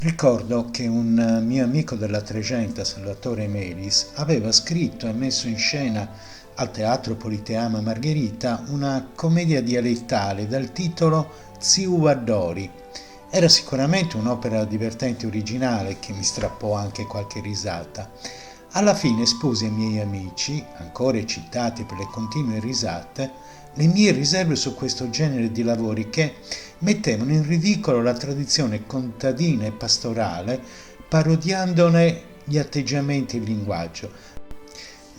Ricordo che un mio amico della Trecenta, Salvatore Melis, aveva scritto e messo in scena al Teatro Politeama Margherita una commedia dialettale dal titolo Ziuadori. Era sicuramente un'opera divertente e originale che mi strappò anche qualche risata. Alla fine esposi ai miei amici, ancora eccitati per le continue risate, le mie riserve su questo genere di lavori che mettevano in ridicolo la tradizione contadina e pastorale, parodiandone gli atteggiamenti e il linguaggio.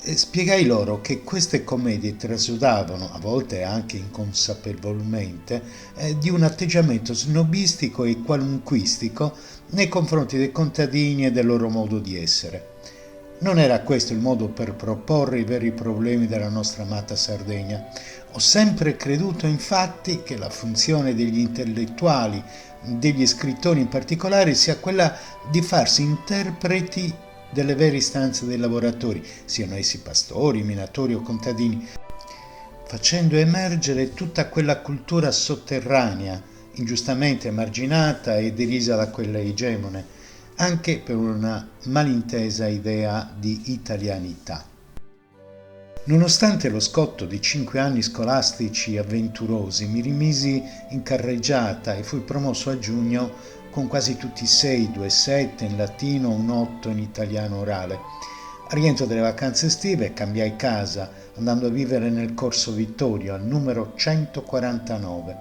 Spiegai loro che queste commedie trasudavano, a volte anche inconsapevolmente, di un atteggiamento snobistico e qualunquistico nei confronti dei contadini e del loro modo di essere. Non era questo il modo per proporre i veri problemi della nostra amata Sardegna. Ho sempre creduto infatti che la funzione degli intellettuali, degli scrittori in particolare, sia quella di farsi interpreti delle vere istanze dei lavoratori, siano essi pastori, minatori o contadini, facendo emergere tutta quella cultura sotterranea, ingiustamente emarginata e derisa da quella egemone, anche per una malintesa idea di italianità. Nonostante lo scotto di 5 anni scolastici avventurosi, mi rimisi in carreggiata e fui promosso a giugno con quasi tutti 6, 2,7 in latino, un 8 in italiano orale. Al rientro delle vacanze estive cambiai casa, andando a vivere nel Corso Vittorio, al numero 149.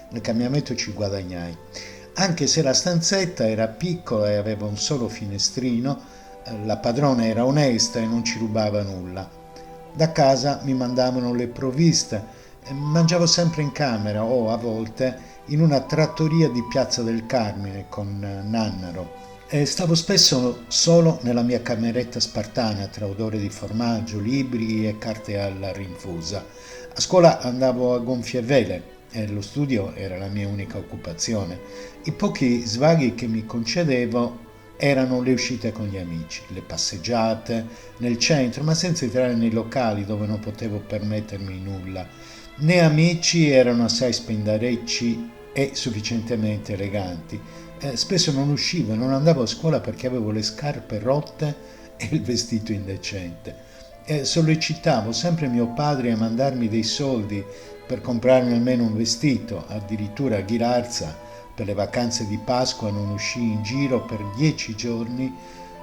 Nel cambiamento ci guadagnai. Anche se la stanzetta era piccola e aveva un solo finestrino, la padrona era onesta e non ci rubava nulla. Da casa mi mandavano le provviste, mangiavo sempre in camera o a volte in una trattoria di Piazza del Carmine con Nannaro. E stavo spesso solo nella mia cameretta spartana tra odore di formaggio, libri e carte alla rinfusa. A scuola andavo a gonfie vele e lo studio era la mia unica occupazione. I pochi svaghi che mi concedevo erano le uscite con gli amici, le passeggiate nel centro, ma senza entrare nei locali dove non potevo permettermi nulla. Né amici erano assai spendarecci e sufficientemente eleganti. Spesso non uscivo e non andavo a scuola perché avevo le scarpe rotte e il vestito indecente. Sollecitavo sempre mio padre a mandarmi dei soldi per comprarmi almeno un vestito, addirittura a Ghilarza per le vacanze di Pasqua non uscii in giro per 10 giorni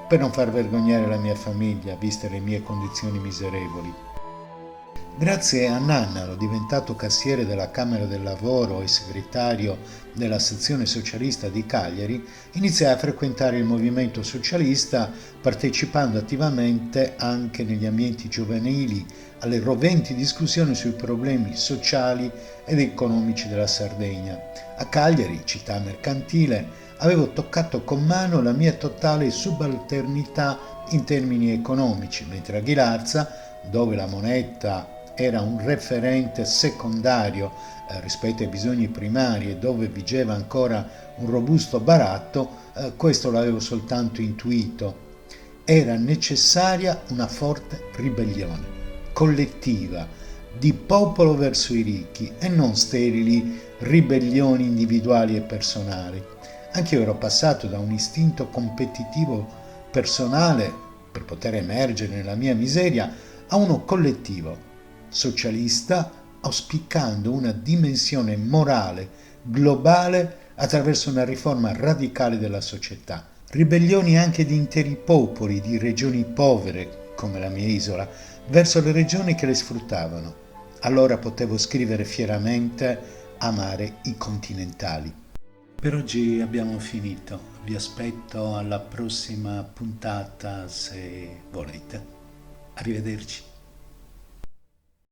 per non far vergognare la mia famiglia, viste le mie condizioni miserevoli. Grazie a Nannaro, diventato cassiere della Camera del Lavoro e segretario della sezione socialista di Cagliari, iniziai a frequentare il movimento socialista, partecipando attivamente anche negli ambienti giovanili alle roventi discussioni sui problemi sociali ed economici della Sardegna. A Cagliari, città mercantile, avevo toccato con mano la mia totale subalternità in termini economici, mentre a Ghilarza, dove la moneta era un referente secondario rispetto ai bisogni primari e dove vigeva ancora un robusto baratto, questo l'avevo soltanto intuito. Era necessaria una forte ribellione collettiva di popolo verso i ricchi e non sterili ribellioni individuali e personali. Anche io ero passato da un istinto competitivo personale per poter emergere nella mia miseria a uno collettivo socialista, auspicando una dimensione morale globale attraverso una riforma radicale della società. Ribellioni anche di interi popoli, di regioni povere, come la mia isola, verso le regioni che le sfruttavano. Allora potevo scrivere fieramente amare i continentali. Per oggi abbiamo finito. Vi aspetto alla prossima puntata se volete. Arrivederci.